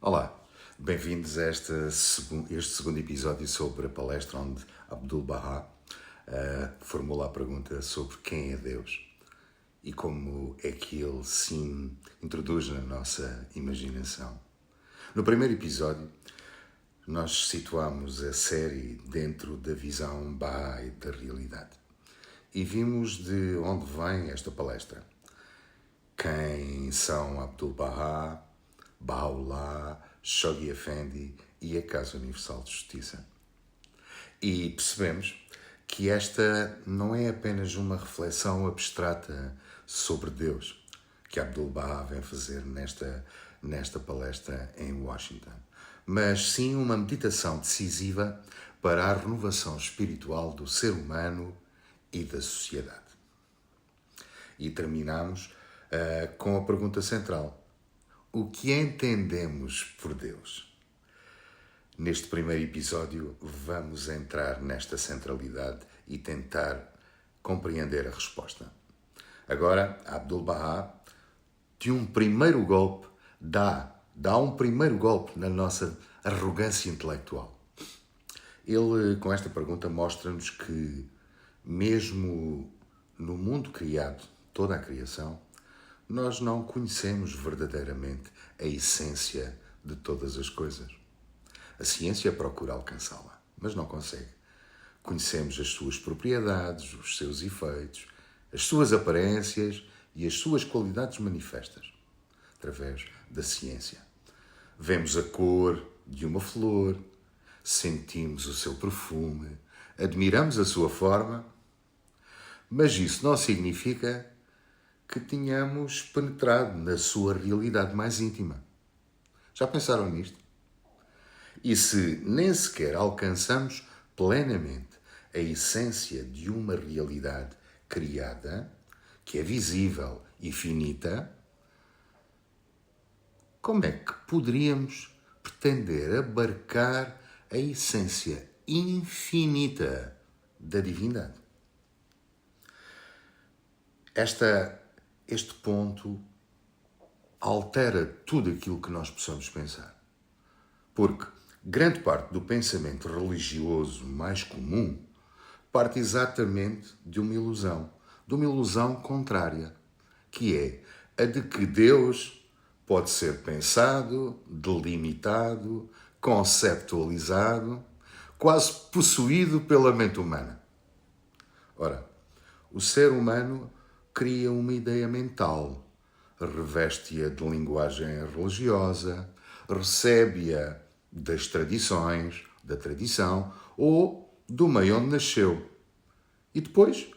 Olá, bem-vindos a este segundo episódio sobre a palestra onde Abdu'l-Bahá formula a pergunta sobre quem é Deus e como é que ele se introduz na nossa imaginação. No primeiro episódio, nós situámos a série dentro da visão Bahá'í da realidade e vimos de onde vem esta palestra. Quem são Abdu'l-Bahá, Baha'u'lláh, Shoghi Effendi e a Casa Universal de Justiça. E percebemos que esta não é apenas uma reflexão abstrata sobre Deus que Abdu'l-Bahá vem fazer nesta palestra em Washington, mas sim uma meditação decisiva para a renovação espiritual do ser humano e da sociedade. E terminamos com a pergunta central: o que entendemos por Deus? Neste primeiro episódio, vamos entrar nesta centralidade e tentar compreender a resposta. Agora, Abdu'l-Bahá, de um primeiro golpe, dá um primeiro golpe na nossa arrogância intelectual. Ele, com esta pergunta, mostra-nos que, mesmo no mundo criado, toda a criação, nós não conhecemos verdadeiramente a essência de todas as coisas. A ciência procura alcançá-la, mas não consegue. Conhecemos as suas propriedades, os seus efeitos, as suas aparências e as suas qualidades manifestas, através da ciência. Vemos a cor de uma flor, sentimos o seu perfume, admiramos a sua forma, mas isso não significa que tenhamos penetrado na sua realidade mais íntima. Já pensaram nisto? E se nem sequer alcançamos plenamente a essência de uma realidade criada, que é visível e finita, como é que poderíamos pretender abarcar a essência infinita da divindade? Este ponto altera tudo aquilo que nós possamos pensar. Porque grande parte do pensamento religioso mais comum parte exatamente de uma ilusão contrária, que é a de que Deus pode ser pensado, delimitado, conceptualizado, quase possuído pela mente humana. Ora, o ser humano cria uma ideia mental, reveste-a de linguagem religiosa, recebe-a das tradições, da tradição ou do meio onde nasceu. E depois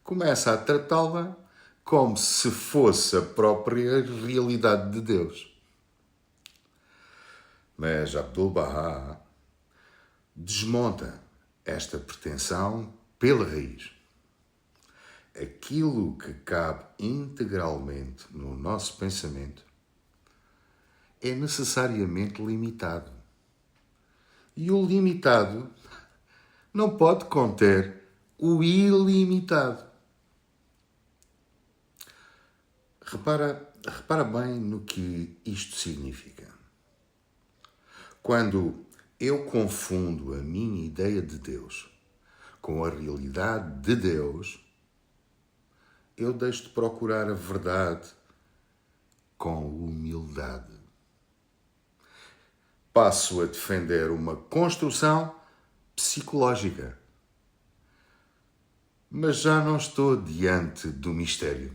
começa a tratá-la como se fosse a própria realidade de Deus. Mas Abdu'l-Bahá desmonta esta pretensão pela raiz. Aquilo que cabe integralmente no nosso pensamento é necessariamente limitado. E o limitado não pode conter o ilimitado. Repara bem no que isto significa. Quando eu confundo a minha ideia de Deus com a realidade de Deus, eu deixo de procurar a verdade com humildade. Passo a defender uma construção psicológica. Mas já não estou diante do mistério.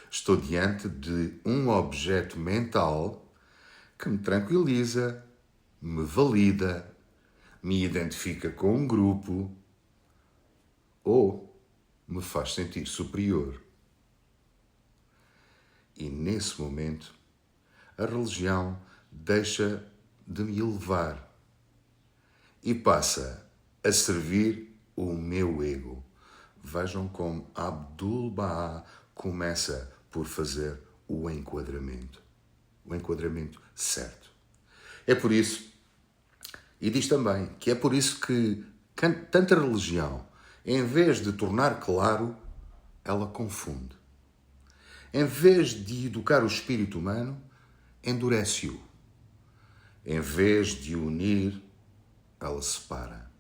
Estou diante de um objeto mental que me tranquiliza, me valida, me identifica com um grupo ou me faz sentir superior. E nesse momento, a religião deixa de me elevar e passa a servir o meu ego. Vejam como Abdu'l-Bahá começa por fazer o enquadramento certo. É por isso, e diz também que é por isso que tanta religião, em vez de tornar claro, ela confunde. Em vez de educar o espírito humano, endurece-o. Em vez de unir, ela separa.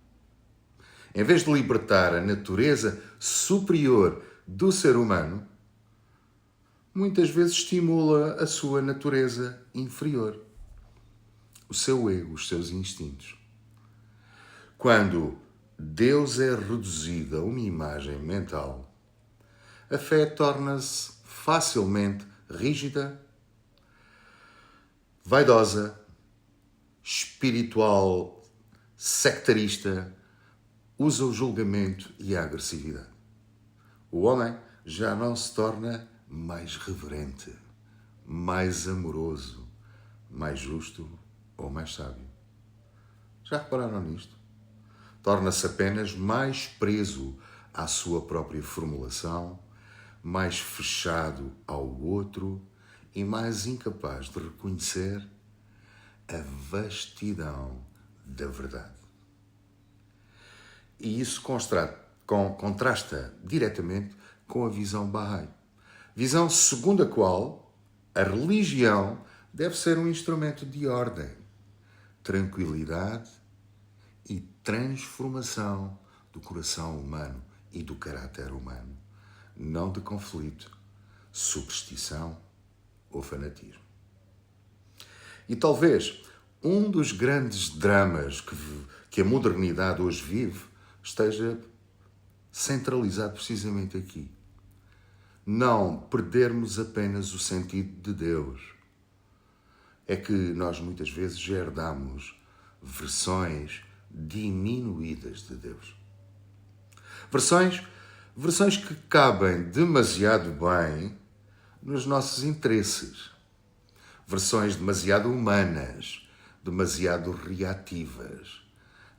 Em vez de libertar a natureza superior do ser humano, muitas vezes estimula a sua natureza inferior, o seu ego, os seus instintos. Quando Deus é reduzido a uma imagem mental, a fé torna-se facilmente rígida, vaidosa, espiritual, sectarista, usa o julgamento e a agressividade. O homem já não se torna mais reverente, mais amoroso, mais justo ou mais sábio. Já repararam nisto? Torna-se apenas mais preso à sua própria formulação, mais fechado ao outro e mais incapaz de reconhecer a vastidão da verdade. E isso contrasta diretamente com a visão Bahá'í. Visão segundo a qual a religião deve ser um instrumento de ordem, tranquilidade e transformação do coração humano e do caráter humano, não de conflito, superstição ou fanatismo. E talvez um dos grandes dramas que a modernidade hoje vive esteja centralizado precisamente aqui. Não perdermos apenas o sentido de Deus. É que nós muitas vezes herdamos versões diminuídas de Deus. Versões que cabem demasiado bem nos nossos interesses. Versões demasiado humanas, demasiado reativas,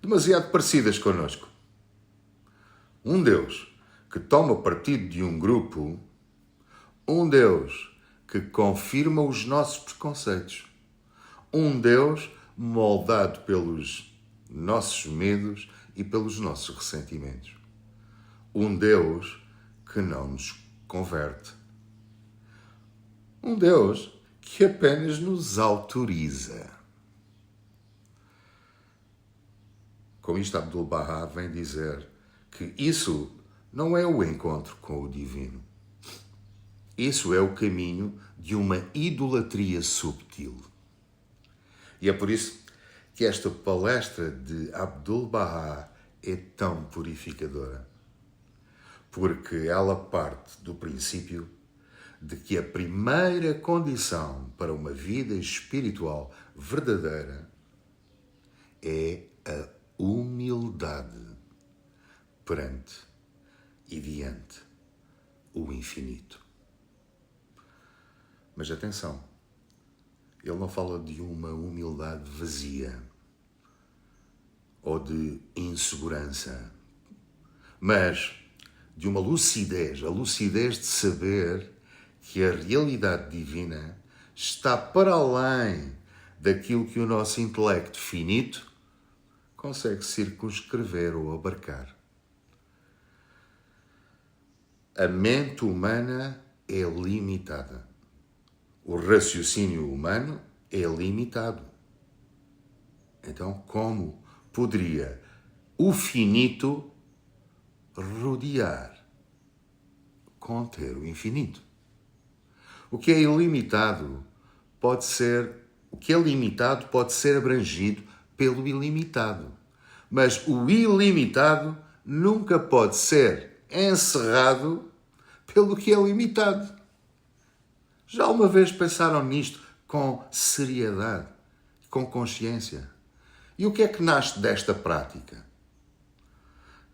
demasiado parecidas connosco. Um Deus que toma partido de um grupo, um Deus que confirma os nossos preconceitos, um Deus moldado pelos nossos medos e pelos nossos ressentimentos. Um Deus que não nos converte. Um Deus que apenas nos autoriza. Com isto, Abdu'l-Bahá vem dizer que isso não é o encontro com o divino. Isso é o caminho de uma idolatria subtil. E é por isso que esta palestra de Abdu'l-Bahá é tão purificadora. Porque ela parte do princípio de que a primeira condição para uma vida espiritual verdadeira é a humildade perante e diante o infinito. Mas atenção, ele não fala de uma humildade vazia ou de insegurança, mas de uma lucidez, a lucidez de saber que a realidade divina está para além daquilo que o nosso intelecto finito consegue circunscrever ou abarcar. A mente humana é limitada. O raciocínio humano é limitado. Então, como poderia o finito rodear, conter o infinito? O que é ilimitado pode ser abrangido pelo ilimitado. Mas o ilimitado nunca pode ser encerrado pelo que é limitado. Já uma vez pensaram nisto com seriedade, com consciência? E o que é que nasce desta prática?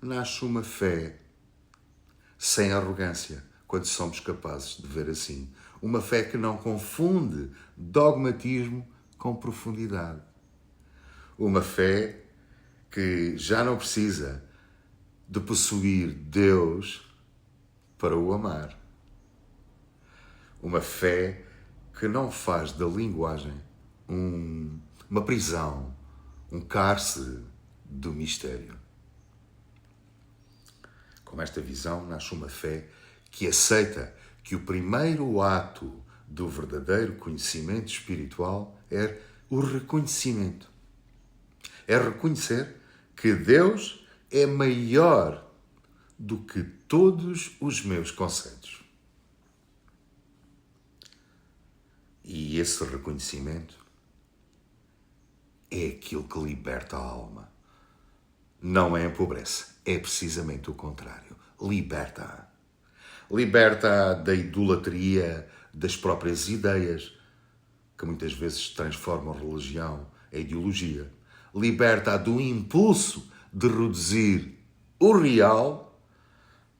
Nasce uma fé sem arrogância, quando somos capazes de ver assim. Uma fé que não confunde dogmatismo com profundidade. Uma fé que já não precisa de possuir Deus para o amar. Uma fé que não faz da linguagem uma prisão, um cárcere do mistério. Com esta visão nasce uma fé que aceita que o primeiro ato do verdadeiro conhecimento espiritual é o reconhecimento. É reconhecer que Deus é maior do que todos os meus conceitos. E esse reconhecimento é aquilo que liberta a alma. Não a empobrece, é precisamente o contrário. Liberta-a. Liberta-a da idolatria das próprias ideias, que muitas vezes transformam religião em ideologia. Liberta-a do impulso de reduzir o real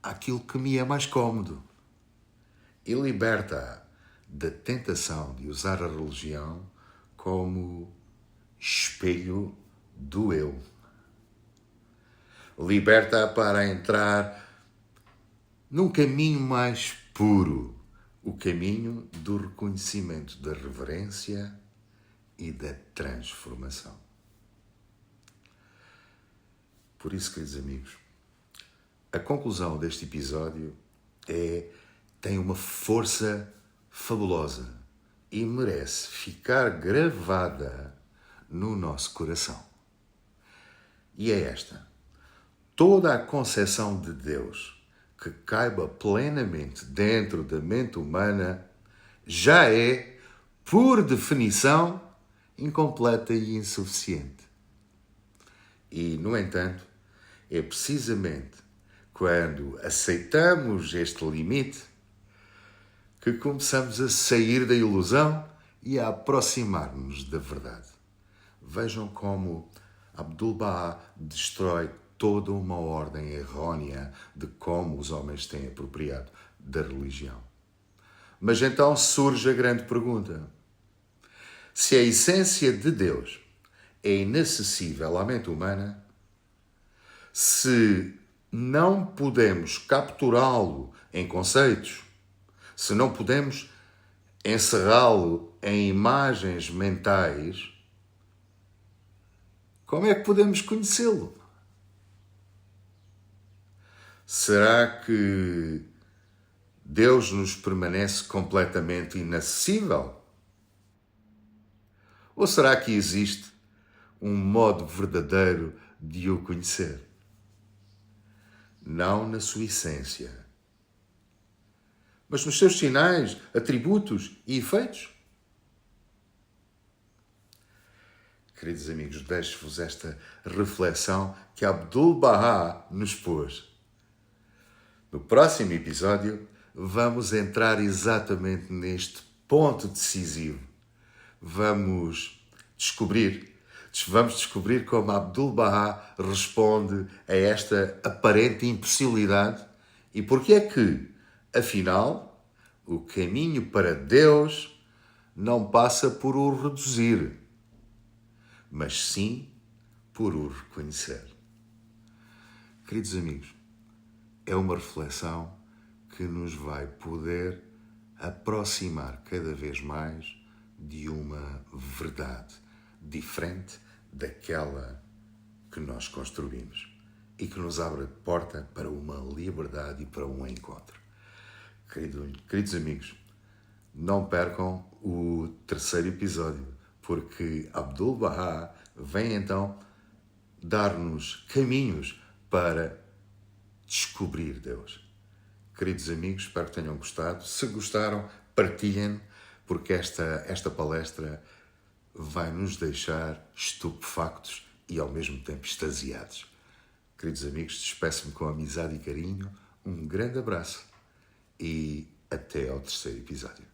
àquilo que me é mais cômodo. E liberta-a da tentação de usar a religião como espelho do eu. Liberta-a para entrar num caminho mais puro, o caminho do reconhecimento, da reverência e da transformação. Por isso, queridos amigos, a conclusão deste episódio tem uma força fabulosa e merece ficar gravada no nosso coração. E é esta: toda a concepção de Deus que caiba plenamente dentro da mente humana já é, por definição, incompleta e insuficiente. E, no entanto, é precisamente quando aceitamos este limite que começamos a sair da ilusão e a aproximar-nos da verdade. Vejam como Abdu'l-Bahá destrói toda uma ordem errónea de como os homens têm apropriado da religião. Mas então surge a grande pergunta: se a essência de Deus é inacessível à mente humana, se não podemos capturá-lo em conceitos, se não podemos encerrá-lo em imagens mentais, como é que podemos conhecê-lo? Será que Deus nos permanece completamente inacessível? Ou será que existe um modo verdadeiro de o conhecer? Não na sua essência, mas nos seus sinais, atributos e efeitos? Queridos amigos, deixo-vos esta reflexão que Abdu'l-Bahá nos pôs. No próximo episódio, vamos entrar exatamente neste ponto decisivo. Vamos descobrir como Abdu'l-Bahá responde a esta aparente impossibilidade e porque é que, afinal, o caminho para Deus não passa por o reduzir, mas sim por o reconhecer. Queridos amigos, é uma reflexão que nos vai poder aproximar cada vez mais de uma verdade diferente daquela que nós construímos e que nos abre a porta para uma liberdade e para um encontro. Queridos amigos, não percam o terceiro episódio, porque Abdu'l-Bahá vem então dar-nos caminhos para descobrir Deus. Queridos amigos, espero que tenham gostado. Se gostaram, partilhem, porque esta palestra vai nos deixar estupefactos e ao mesmo tempo extasiados. Queridos amigos, despeço-me com amizade e carinho. Um grande abraço e até ao terceiro episódio.